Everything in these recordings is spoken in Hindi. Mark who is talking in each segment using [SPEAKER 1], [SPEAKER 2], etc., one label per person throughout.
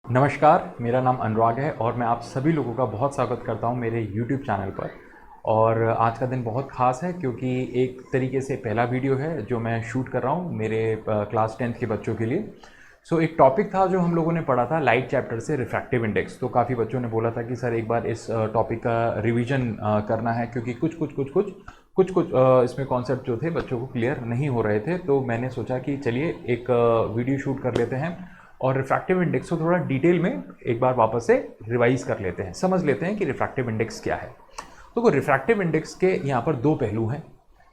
[SPEAKER 1] नमस्कार, मेरा नाम अनुराग है और मैं आप सभी लोगों का बहुत स्वागत करता हूं मेरे YouTube चैनल पर। और आज का दिन बहुत ख़ास है क्योंकि एक तरीके से पहला वीडियो है जो मैं शूट कर रहा हूं मेरे क्लास 10th के बच्चों के लिए। एक टॉपिक था जो हम लोगों ने पढ़ा था लाइट चैप्टर से रिफ्रैक्टिव इंडेक्स। तो काफ़ी बच्चों ने बोला था कि सर एक बार इस टॉपिक का रिवीजन करना है क्योंकि कुछ इसमें कॉन्सेप्ट जो थे बच्चों को क्लियर नहीं हो रहे थे। तो मैंने सोचा कि चलिए एक वीडियो शूट कर लेते हैं और रिफ्रैक्टिव इंडेक्स को थोड़ा डिटेल में एक बार वापस से रिवाइज कर लेते हैं, समझ लेते हैं कि रिफ्रैक्टिव इंडेक्स क्या है। तो रिफ्रैक्टिव इंडेक्स के यहाँ पर दो पहलू हैं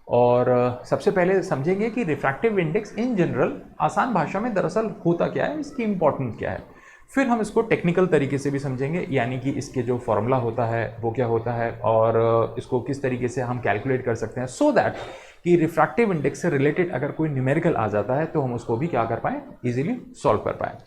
[SPEAKER 1] और सबसे पहले समझेंगे कि रिफ्रैक्टिव इंडेक्स इन जनरल आसान भाषा में दरअसल होता क्या है, इसकी इंपॉर्टेंस क्या है। फिर हम इसको टेक्निकल तरीके से भी समझेंगे, यानी कि इसके जो फॉर्मूला होता है वो क्या होता है और इसको किस तरीके से हम कैलकुलेट कर सकते हैं सो दैट कि रिफ्रैक्टिव इंडेक्स से रिलेटेड अगर कोई न्यूमेरिकल आ जाता है तो हम उसको भी क्या कर पाएँ, इजीली सॉल्व कर पाएँ।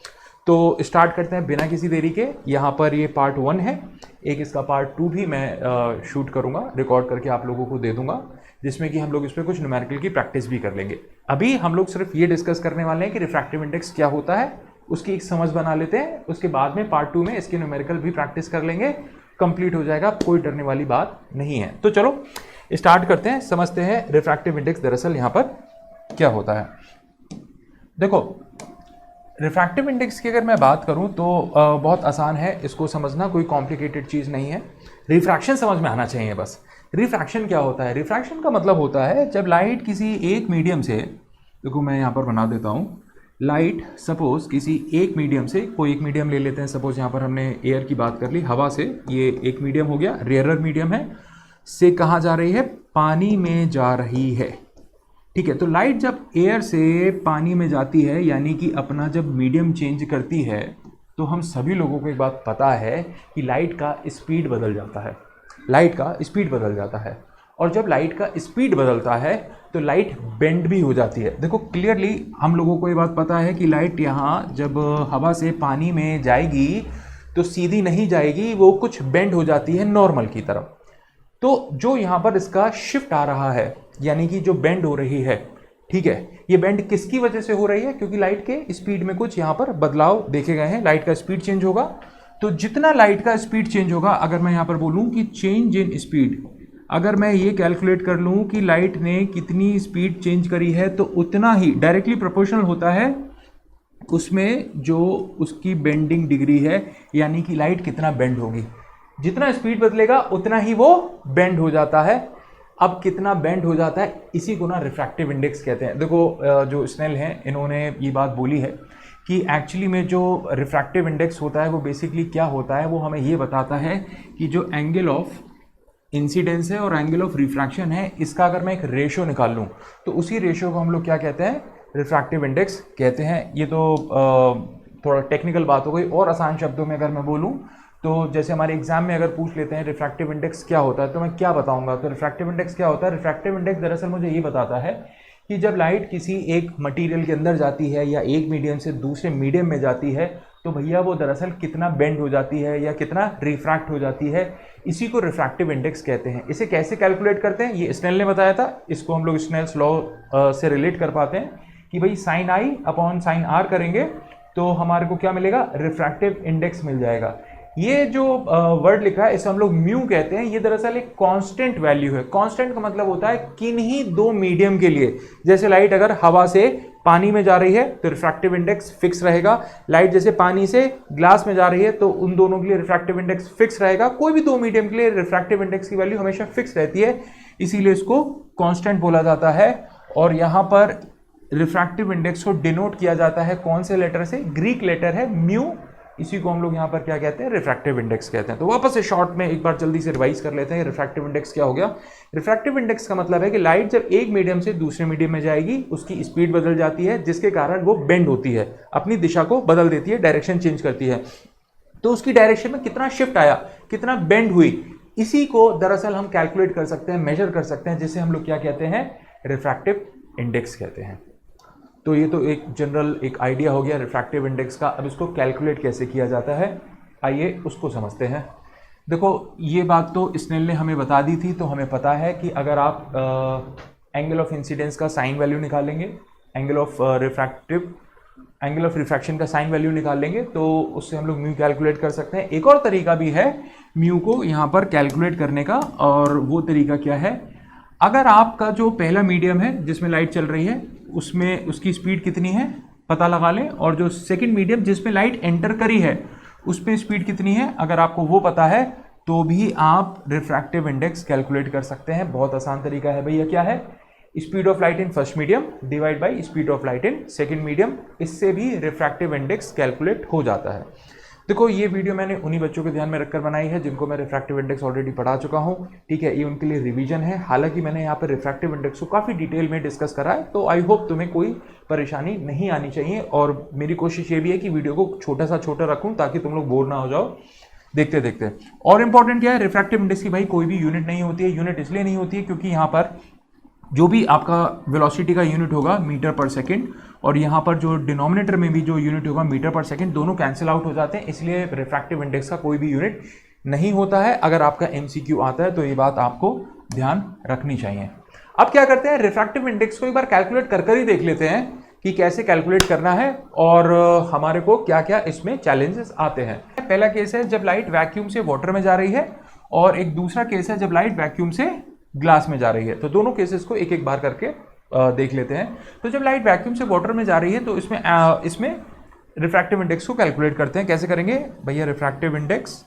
[SPEAKER 1] तो स्टार्ट करते हैं बिना किसी देरी के। यहाँ पर ये पार्ट 1 है, एक इसका पार्ट 2 भी मैं शूट करूँगा, रिकॉर्ड करके आप लोगों को दे दूंगा, जिसमें कि हम लोग इस पर कुछ न्यूमेरिकल की प्रैक्टिस भी कर लेंगे। अभी हम लोग सिर्फ ये डिस्कस करने वाले हैं कि रिफ्रैक्टिव इंडेक्स क्या होता है, उसकी एक समझ बना लेते हैं। उसके बाद में पार्ट 2 में इसके न्यूमेरिकल भी प्रैक्टिस कर लेंगे, कंप्लीट हो जाएगा, कोई डरने वाली बात नहीं है। तो चलो स्टार्ट करते हैं, समझते हैं रिफ्रैक्टिव इंडेक्स दरअसल यहाँ पर क्या होता है। देखो, रिफ्रैक्टिव इंडेक्स की अगर मैं बात करूं तो बहुत आसान है इसको समझना, कोई कॉम्प्लिकेटेड चीज़ नहीं है। रिफ्रैक्शन समझ में आना चाहिए बस। रिफ्रैक्शन क्या होता है? रिफ्रैक्शन का मतलब होता है जब लाइट किसी एक मीडियम से, देखो मैं यहाँ पर बना देता हूँ, लाइट सपोज किसी एक मीडियम से, कोई एक मीडियम ले लेते हैं, सपोज यहाँ पर हमने एयर की बात कर ली, हवा से, ये एक मीडियम हो गया, रेयरर मीडियम है, से कहाँ जा रही है? पानी में जा रही है। ठीक है, तो लाइट जब एयर से पानी में जाती है, यानी कि अपना जब मीडियम चेंज करती है, तो हम सभी लोगों को एक बात पता है कि लाइट का स्पीड बदल जाता है। लाइट का स्पीड बदल जाता है, और जब लाइट का स्पीड बदलता है तो लाइट बेंड भी हो जाती है। देखो क्लियरली हम लोगों को ये बात पता है कि लाइट यहाँ जब हवा से पानी में जाएगी तो सीधी नहीं जाएगी, वो कुछ बेंड हो जाती है नॉर्मल की तरफ। तो जो यहाँ पर इसका शिफ्ट आ रहा है, यानी कि जो बेंड हो रही है, ठीक है, ये बेंड किसकी वजह से हो रही है? क्योंकि लाइट के स्पीड में कुछ यहाँ पर बदलाव देखे गए हैं, लाइट का स्पीड चेंज होगा। तो जितना लाइट का स्पीड चेंज होगा, अगर मैं यहाँ पर बोलूँ कि चेंज इन स्पीड, अगर मैं ये कैलकुलेट कर लूँ कि लाइट ने कितनी स्पीड चेंज करी है, तो उतना ही डायरेक्टली प्रोपोर्शनल होता है उसमें जो उसकी बेंडिंग डिग्री है, यानी कि लाइट कितना बेंड होगी। जितना स्पीड बदलेगा उतना ही वो बेंड हो जाता है। अब कितना बेंड हो जाता है, इसी को ना रिफ्रैक्टिव इंडेक्स कहते हैं। देखो जो स्नेल हैं इन्होंने ये बात बोली है कि एक्चुअली में जो रिफ्रैक्टिव इंडेक्स होता है वो बेसिकली क्या होता है, वो हमें ये बताता है कि जो एंगल ऑफ इंसिडेंस है और एंगल ऑफ रिफ्रैक्शन है, इसका अगर मैं एक रेशियो निकाल लूँ तो उसी रेशियो को हम लोग क्या कहते हैं? रिफ्रैक्टिव इंडेक्स कहते हैं। ये तो थोड़ा टेक्निकल बात हो गई, और आसान शब्दों में अगर मैं बोलूँ तो जैसे हमारे एग्जाम में अगर पूछ लेते हैं रिफ्रैक्टिव इंडेक्स क्या होता है, तो मैं क्या बताऊंगा? तो रिफ्रैक्टिव इंडेक्स क्या होता है? रिफ्रैक्टिव इंडेक्स दरअसल मुझे ये बताता है कि जब लाइट किसी एक मटेरियल के अंदर जाती है या एक मीडियम से दूसरे मीडियम में जाती है, तो भैया वो दरअसल कितना बेंड हो जाती है या कितना रिफ्रैक्ट हो जाती है, इसी को रिफ्रैक्टिव इंडेक्स कहते हैं। इसे कैसे कैलकुलेट करते हैं ये स्नेल ने बताया था, इसको हम लोग स्नेल्स लॉ से रिलेट कर पाते हैं कि भाई sine i upon sine r करेंगे तो हमारे को क्या मिलेगा? रिफ्रैक्टिव इंडेक्स मिल जाएगा। ये जो वर्ड लिखा है इसे हम लोग म्यू कहते हैं। ये दरअसल एक कांस्टेंट वैल्यू है। कांस्टेंट का मतलब होता है किन्हीं दो मीडियम के लिए, जैसे लाइट अगर हवा से पानी में जा रही है तो रिफ्रैक्टिव इंडेक्स फिक्स रहेगा, लाइट जैसे पानी से ग्लास में जा रही है तो उन दोनों के लिए रिफ्रैक्टिव इंडेक्स फिक्स रहेगा। कोई भी दो मीडियम के लिए रिफ्रैक्टिव इंडेक्स की वैल्यू हमेशा फिक्स रहती है, इसीलिए इसको कांस्टेंट बोला जाता है। और यहाँ पर रिफ्रैक्टिव इंडेक्स को डिनोट किया जाता है कौन से लेटर से? ग्रीक लेटर है म्यू, इसी को हम लोग यहाँ पर क्या कहते हैं? रिफ्रैक्टिव इंडेक्स कहते हैं। तो वापस से शॉर्ट में एक बार जल्दी से रिवाइज कर लेते हैं रिफ्रैक्टिव इंडेक्स क्या हो गया। रिफ्रैक्टिव इंडेक्स का मतलब है कि लाइट जब एक मीडियम से दूसरे मीडियम में जाएगी उसकी स्पीड बदल जाती है, जिसके कारण वो बेंड होती है, अपनी दिशा को बदल देती है, डायरेक्शन चेंज करती है। तो उसकी डायरेक्शन में कितना शिफ्ट आया, कितना बेंड हुई, इसी को दरअसल हम कैलकुलेट कर सकते हैं, मेजर कर सकते हैं, जिसे हम लोग क्या कहते हैं? रिफ्रैक्टिव इंडेक्स कहते हैं। तो ये तो एक जनरल एक आइडिया हो गया रिफ्रैक्टिव इंडेक्स का। अब इसको कैलकुलेट कैसे किया जाता है, आइए उसको समझते हैं। देखो ये बात तो स्नेल ने हमें बता दी थी, तो हमें पता है कि अगर आप एंगल ऑफ इंसिडेंस का साइन वैल्यू निकालेंगे, angle of refractive angle of refraction का साइन वैल्यू निकाल लेंगे तो उससे हम लोग म्यू कैलकुलेट कर सकते हैं। एक और तरीका भी है म्यू को यहाँ पर कैलकुलेट करने का, और वो तरीका क्या है, अगर आपका जो पहला मीडियम है जिसमें लाइट चल रही है उसमें उसकी स्पीड कितनी है पता लगा लें, और जो सेकंड मीडियम जिसमें लाइट एंटर करी है उसमें स्पीड कितनी है, अगर आपको वो पता है तो भी आप रिफ्रैक्टिव इंडेक्स कैलकुलेट कर सकते हैं। बहुत आसान तरीका है भैया, क्या है, speed of light in first medium divide by speed of light in second medium, इससे भी रिफ्रैक्टिव इंडेक्स कैलकुलेट हो जाता है। देखो ये वीडियो मैंने उन्हीं बच्चों के ध्यान में रखकर बनाई है जिनको मैं रिफ्रैक्टिव इंडेक्स ऑलरेडी पढ़ा चुका हूँ, ठीक है, ये उनके लिए रिवीजन है। हालांकि मैंने यहाँ पर रिफ्रैक्टिव इंडेक्स को काफ़ी डिटेल में डिस्कस करा है, तो आई होप तुम्हें कोई परेशानी नहीं आनी चाहिए, और मेरी कोशिश ये भी है कि वीडियो को छोटा सा छोटा रखूँ ताकि तुम लोग बोर ना हो जाओ देखते देखते। और इंपॉर्टेंट क्या है, रिफ्रैक्टिव इंडेक्स की भाई कोई भी यूनिट नहीं होती है। यूनिट इसलिए नहीं होती है क्योंकि यहाँ पर जो भी आपका वेलोसिटी का यूनिट होगा मीटर पर सेकंड, और यहाँ पर जो डिनोमिनेटर में भी जो यूनिट होगा मीटर पर सेकंड, दोनों कैंसिल आउट हो जाते हैं, इसलिए रिफ्रैक्टिव इंडेक्स का कोई भी यूनिट नहीं होता है। अगर आपका एमसीक्यू आता है तो ये बात आपको ध्यान रखनी चाहिए। अब क्या करते हैं, रिफ्रैक्टिव इंडेक्स को एक बार कैलकुलेट कर ही देख लेते हैं कि कैसे कैलकुलेट करना है और हमारे को क्या क्या इसमें चैलेंजेस आते हैं। पहला केस है जब लाइट वैक्यूम से वाटर में जा रही है, और एक दूसरा केस है जब लाइट वैक्यूम से ग्लास में जा रही है। तो दोनों केसेस को एक एक बार करके देख लेते हैं। तो जब लाइट वैक्यूम से वाटर में जा रही है तो इसमें रिफ्रैक्टिव इंडेक्स को कैलकुलेट करते हैं। कैसे करेंगे भैया, रिफ्रैक्टिव इंडेक्स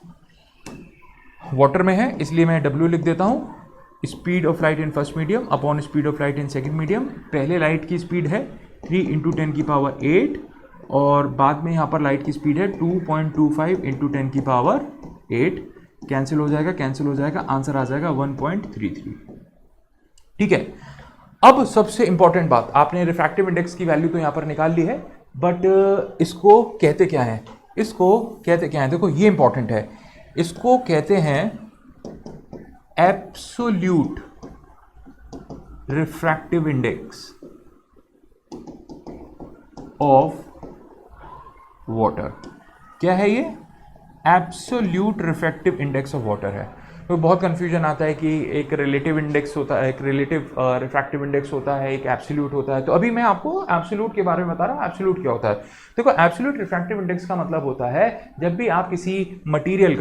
[SPEAKER 1] वाटर में है इसलिए मैं W लिख देता हूँ, speed of light in first medium upon speed of light in second medium. पहले लाइट की स्पीड है 3 × 10⁸, और बाद में यहाँ पर लाइट की स्पीड है 2.25 × 10⁸। कैंसिल हो जाएगा, आंसर आ जाएगा 1.33। ठीक है, अब सबसे इंपॉर्टेंट बात, आपने रिफ्रैक्टिव इंडेक्स की वैल्यू तो यहाँ पर निकाल ली है, बट इसको कहते क्या है, देखो ये इंपॉर्टेंट है। इसको कहते हैं absolute refractive index of water. क्या है ये? Absolute refractive index of water है। तो बहुत कंफ्यूजन आता है कि एक रिलेटिव इंडेक्स होता है, एक रिलेटिव रिफ्रैक्टिव इंडेक्स होता है, एक एब्सोल्यूट होता है। तो अभी मैं आपको एब्सोल्यूट के बारे में बता रहा हूँ। एब्सोल्यूट क्या होता है? देखो, एब्सोल्यूट रिफ्रैक्टिव इंडेक्स का मतलब होता है जब भी आप किसी मटीरियल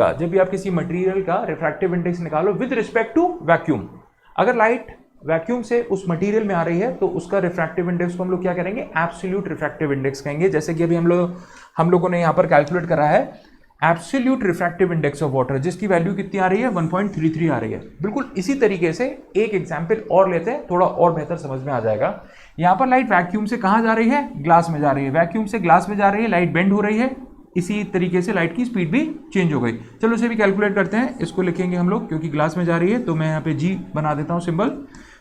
[SPEAKER 1] का रिफ्रैक्टिव इंडेक्स निकालो विद रिस्पेक्ट टू वैक्यूम। अगर लाइट वैक्यूम से उस मटेरियल में आ रही है तो उसका रिफ्रैक्टिव इंडेक्स को हम लोग क्या करेंगे? एब्सोल्यूट रिफ्रैक्टिव इंडेक्स कहेंगे। जैसे कि अभी हम लोगों ने यहाँ पर कैलकुलेट करा है absolute refractive index of water, जिसकी वैल्यू कितनी आ रही है? 1.33 आ रही है। बिल्कुल इसी तरीके से एक एग्जाम्पल और लेते हैं, थोड़ा और बेहतर समझ में आ जाएगा। यहाँ पर लाइट वैक्यूम से कहाँ जा रही है? ग्लास में जा रही है। वैक्यूम से ग्लास में जा रही है, लाइट बेंड हो रही है, इसी तरीके से लाइट की स्पीड भी चेंज हो गई। चलो इसे भी कैलकुलेट करते हैं। इसको लिखेंगे हम लोग, क्योंकि ग्लास में जा रही है तो मैं यहाँ पे G बना देता हूँ सिंबल।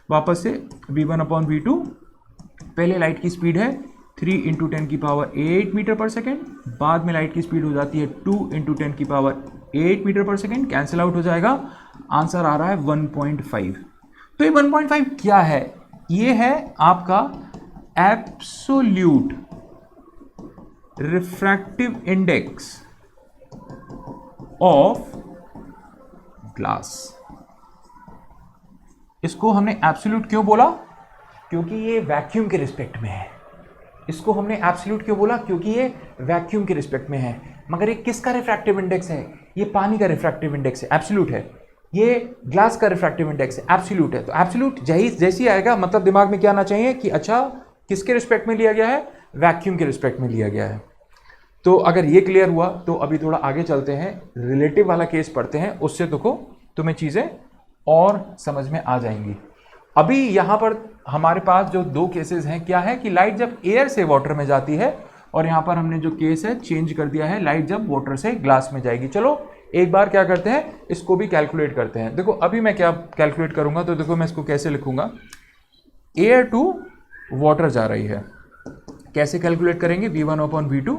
[SPEAKER 1] वापस से V1/V2। पहले लाइट की स्पीड है 3 × 10⁸ मीटर पर सेकेंड, बाद में लाइट की स्पीड हो जाती है 2 × 10⁸ मीटर पर सेकेंड। कैंसिल आउट हो जाएगा, आंसर आ रहा है 1.5। तो ये 1.5 क्या है? ये है आपका absolute refractive index of glass. इसको हमने एब्सोल्यूट क्यों बोला? क्योंकि ये वैक्यूम के रिस्पेक्ट में है। इसको हमने एब्सोल्यूट क्यों बोला? क्योंकि ये वैक्यूम के रिस्पेक्ट में है। मगर ये किसका रिफ्रैक्टिव इंडेक्स है? ये पानी का रिफ्रैक्टिव इंडेक्स है, एब्सोल्यूट है। ये ग्लास का रिफ्रैक्टिव इंडेक्स है, एब्सोल्यूट है। तो एब्सोल्यूट जैसी आएगा, मतलब दिमाग में क्या आना चाहिए कि अच्छा किसके रिस्पेक्ट में लिया गया है? वैक्यूम के रिस्पेक्ट में लिया गया है। तो अगर ये क्लियर हुआ तो अभी थोड़ा आगे चलते हैं, रिलेटिव वाला केस पढ़ते हैं। उससे देखो तुम्हें चीज़ें और समझ में आ जाएंगी। अभी यहाँ पर हमारे पास जो दो केसेस हैं, क्या है कि लाइट जब एयर से वाटर में जाती है, और यहाँ पर हमने जो केस है चेंज कर दिया है, लाइट जब वाटर से ग्लास में जाएगी। चलो एक बार क्या करते हैं, इसको भी कैलकुलेट करते हैं। देखो अभी मैं क्या कैलकुलेट करूँगा, तो देखो मैं इसको कैसे लिखूँगा। एयर टू वाटर जा रही है, कैसे कैलकुलेट करेंगे? V1/V2।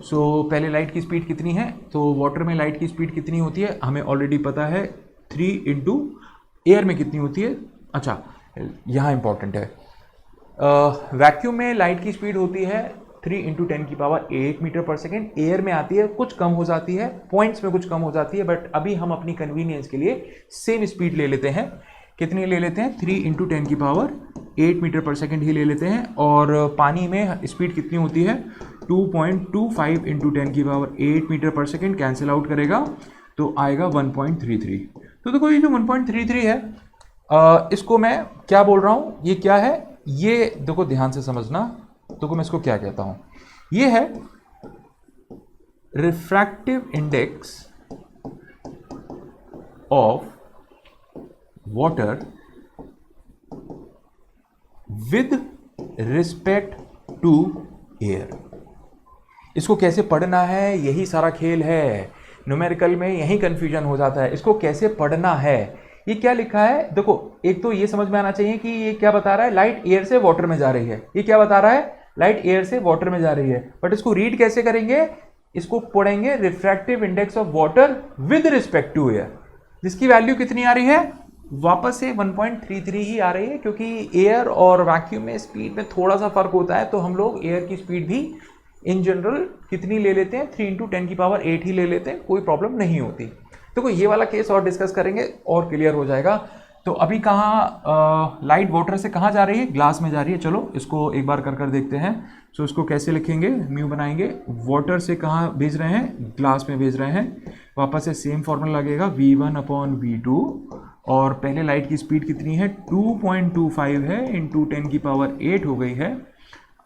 [SPEAKER 1] सो पहले लाइट की स्पीड कितनी है? तो वाटर में लाइट की स्पीड कितनी होती है हमें ऑलरेडी पता है, 3 × एयर में कितनी होती है? अच्छा, यहाँ इंपॉर्टेंट है, वैक्यूम में लाइट की स्पीड होती है 3 × 10⁸ मीटर पर सेकेंड। एयर में आती है, कुछ कम हो जाती है, पॉइंट्स में कुछ कम हो जाती है, बट अभी हम अपनी कन्वीनियंस के लिए सेम स्पीड ले लेते हैं। कितनी ले लेते हैं? 3 × 8 मीटर पर सेकेंड ही ले लेते हैं, और पानी में स्पीड कितनी होती है 2.25 इंटू 10 की पावर 8 मीटर पर सेकेंड, कैंसिल आउट करेगा तो आएगा 1.33। तो देखो ये जो 1.33 है, इसको मैं क्या बोल रहा हूँ, ये क्या है, ये देखो ध्यान से समझना, देखो मैं इसको क्या कहता हूँ, ये है refractive index of water with respect to air. इसको कैसे पढ़ना है, यही सारा खेल है। न्यूमेरिकल में यही कंफ्यूजन हो जाता है, इसको कैसे पढ़ना है। ये क्या लिखा है, देखो एक तो ये समझ में आना चाहिए कि ये क्या बता रहा है, लाइट एयर से वाटर में जा रही है। ये क्या बता रहा है, लाइट एयर से वाटर में जा रही है। बट इसको रीड कैसे करेंगे, इसको पढ़ेंगे refractive index of water with respect to air, जिसकी वैल्यू कितनी आ रही है, वापस से 1.33 ही आ रही है, क्योंकि एयर और वैक्यूम में स्पीड में थोड़ा सा फर्क होता है, तो हम लोग एयर की स्पीड भी इन जनरल कितनी ले लेते हैं, 3 इंटू 10 की पावर 8 ही ले लेते हैं, कोई प्रॉब्लम नहीं होती। तो ये वाला केस और डिस्कस करेंगे और क्लियर हो जाएगा। तो अभी कहाँ लाइट वाटर से कहाँ जा रही है, ग्लास में जा रही है। चलो इसको एक बार कर देखते हैं। सो इसको कैसे लिखेंगे, म्यू बनाएंगे, वाटर से कहाँ भेज रहे हैं, ग्लास में भेज रहे हैं। वापस से सेम फॉर्मूला लगेगा V1/V2, और पहले लाइट की स्पीड कितनी है 2.25 है, इंटू 10 की पावर 8 हो गई है,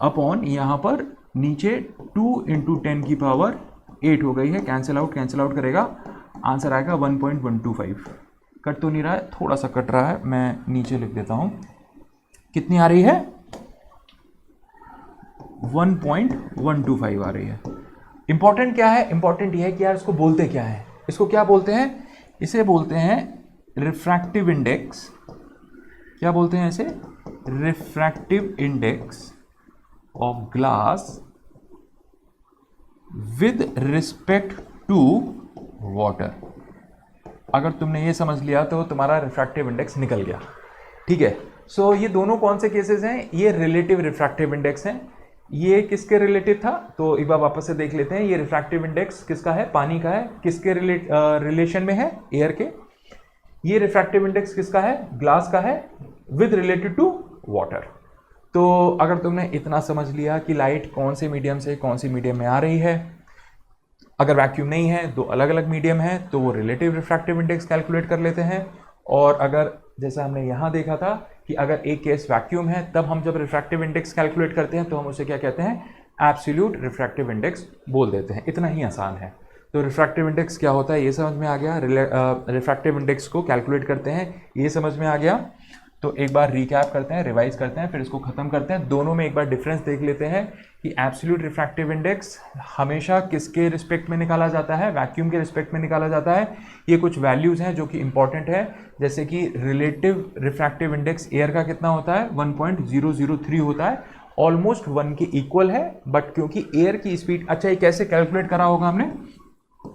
[SPEAKER 1] अपॉन यहाँ पर नीचे 2 इंटू 10 की पावर 8 हो गई है, कैंसिल आउट करेगा, आंसर आएगा 1.125। कट तो नहीं रहा है, थोड़ा सा कट रहा है, मैं नीचे लिख देता हूँ, कितनी आ रही है 1.125 आ रही है। इंपॉर्टेंट क्या है, इंपॉर्टेंट यह है कि यार इसको बोलते क्या है, इसको क्या बोलते हैं, इसे बोलते हैं रिफ्रैक्टिव इंडेक्स। क्या बोलते हैं इसे, refractive index of glass with respect to water. अगर तुमने ये समझ लिया तो तुम्हारा रिफ्रैक्टिव इंडेक्स निकल गया, ठीक है। सो ये दोनों कौन से केसेस हैं, ये रिलेटिव रिफ्रैक्टिव इंडेक्स हैं। ये किसके रिलेटिव था, तो एक बार वापस से देख लेते हैं। ये रिफ्रैक्टिव इंडेक्स किसका है, पानी का है, किसके रिलेशन में है, एयर के। ये रिफ्रैक्टिव इंडेक्स किसका है, ग्लास का है, विद रिलेटेड टू वाटर। तो अगर तुमने इतना समझ लिया कि लाइट कौन से मीडियम से कौन सी मीडियम में आ रही है, अगर वैक्यूम नहीं है, दो अलग अलग मीडियम है, तो वो रिलेटिव रिफ्रैक्टिव इंडेक्स कैलकुलेट कर लेते हैं। और अगर जैसा हमने यहाँ देखा था कि अगर एक केस वैक्यूम है, तब हम जब रिफ्रैक्टिव इंडेक्स कैलकुलेट करते हैं तो हम उसे क्या कहते हैं, एब्सोल्यूट रिफ्रैक्टिव इंडेक्स बोल देते हैं। इतना ही आसान है। तो रिफ्रैक्टिव इंडेक्स क्या होता है ये समझ में आ गया, रिफ्रैक्टिव इंडेक्स को कैलकुलेट करते हैं ये समझ में आ गया। तो एक बार रिकैप करते हैं, रिवाइज करते हैं, फिर इसको खत्म करते हैं। दोनों में एक बार डिफरेंस देख लेते हैं कि एब्सोल्यूट रिफ्रैक्टिव इंडेक्स हमेशा किसके रिस्पेक्ट में निकाला जाता है, वैक्यूम के रिस्पेक्ट में निकाला जाता है। ये कुछ वैल्यूज़ हैं जो कि इंपॉर्टेंट है, जैसे कि रिलेटिव रिफ्रैक्टिव इंडेक्स एयर का कितना होता है 1.003 होता है, ऑलमोस्ट 1 के इक्वल है। बट क्योंकि एयर की स्पीड, अच्छा ये कैसे कैलकुलेट करा होगा हमने,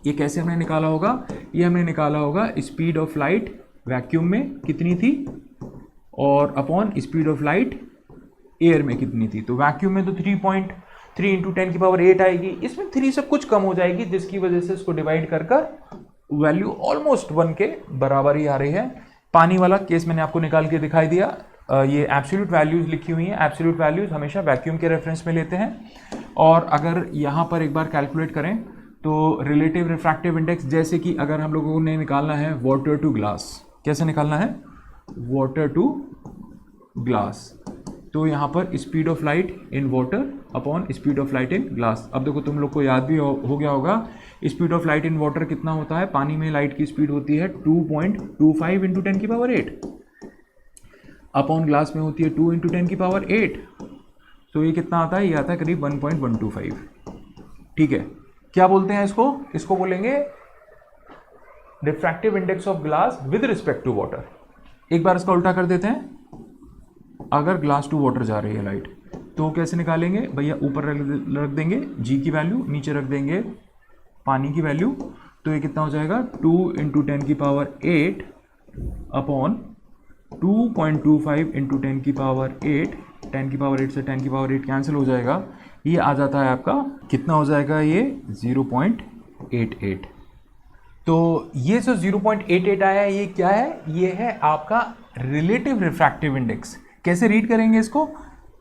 [SPEAKER 1] ये कैसे हमने निकाला होगा, ये हमने निकाला होगा स्पीड ऑफ लाइट वैक्यूम में कितनी थी और upon speed of light air में कितनी थी। तो वैक्यूम में तो 3.3 इंटू 10 की पावर 8 आएगी, इसमें 3 से कुछ कम हो जाएगी, जिसकी वजह से इसको डिवाइड कर वैल्यू ऑलमोस्ट 1 के बराबर ही आ रही है। पानी वाला केस मैंने आपको निकाल के दिखाई दिया। ये एब्सोल्यूट वैल्यूज लिखी हुई हैं, एब्सोल्यूट वैल्यूज हमेशा वैक्यूम के रेफरेंस में लेते हैं। और अगर यहाँ पर एक बार कैलकुलेट करें तो रिलेटिव रिफ्रैक्टिव इंडेक्स, जैसे कि अगर हम लोगों ने निकालना है वाटर टू ग्लास, कैसे निकालना है, वाटर टू ग्लास, तो यहाँ पर speed of light in water upon speed of light in glass. अब देखो तुम लोग को याद भी हो गया होगा, speed of light in water कितना होता है, पानी में लाइट की स्पीड होती है 2.25 इंटू 10 की पावर 8, अपॉन ग्लास में होती है 2 इंटू 10 की पावर 8। तो ये कितना आता है, ये आता है करीब 1.125। ठीक है, क्या बोलते हैं इसको, इसको बोलेंगे refractive index of glass with respect to water. एक बार इसका उल्टा कर देते हैं, अगर ग्लास टू वाटर जा रही है लाइट तो कैसे निकालेंगे भैया, ऊपर रख देंगे जी की वैल्यू, नीचे रख देंगे पानी की वैल्यू। तो ये कितना हो जाएगा 2 इंटू 10 की पावर 8 अपॉन 2.25 इंटू 10 की पावर 8, 10 की पावर 8 से 10 की पावर 8 कैंसिल हो जाएगा, ये आ जाता है आपका, कितना हो जाएगा ये 0.88। तो ये जो 0.88 आया है ये क्या है, ये है आपका रिलेटिव रिफ्रैक्टिव इंडेक्स।
[SPEAKER 2] कैसे रीड करेंगे इसको,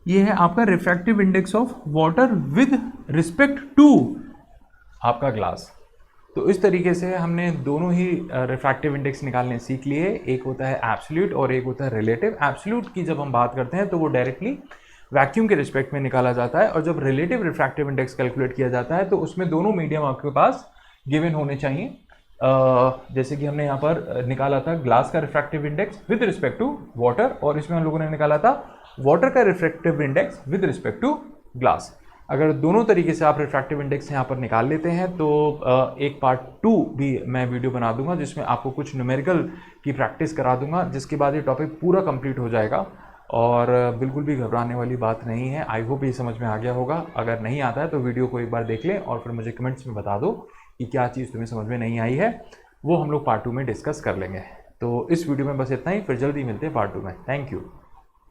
[SPEAKER 2] ये है आपका refractive index of water with respect to
[SPEAKER 1] आपका ग्लास। तो इस तरीके से हमने दोनों ही रिफ्रैक्टिव इंडेक्स निकालने सीख लिए। एक होता है एब्सोल्यूट और एक होता है रिलेटिव। एब्सोल्यूट की जब हम बात करते हैं तो वो डायरेक्टली वैक्यूम के रिस्पेक्ट में निकाला जाता है, और जब रिलेटिव रिफ्रैक्टिव इंडेक्स कैलकुलेट किया जाता है तो उसमें दोनों मीडियम आपके पास गिवन होने चाहिए। जैसे कि हमने यहाँ पर निकाला था ग्लास का refractive index with respect to water, और इसमें हम लोगों ने निकाला था वाटर का refractive index with respect to glass. अगर दोनों तरीके से आप रिफ्रैक्टिव इंडेक्स यहाँ पर निकाल लेते हैं तो एक पार्ट 2 भी मैं वीडियो बना दूंगा जिसमें आपको कुछ न्यूमेरिकल की प्रैक्टिस करा दूंगा, जिसके बाद ये टॉपिक पूरा कंप्लीट हो जाएगा। और बिल्कुल भी घबराने वाली बात नहीं है। आई होप ये समझ में आ गया होगा। अगर नहीं आता है तो वीडियो को एक बार देख लें और फिर मुझे कमेंट्स में बता दो कि क्या चीज़ तुम्हें समझ में नहीं आई है। वो हम लोग पार्ट 2 में डिस्कस कर लेंगे। तो इस वीडियो में बस इतना ही, फिर जल्दी मिलते हैं पार्ट 2 में। Thank you.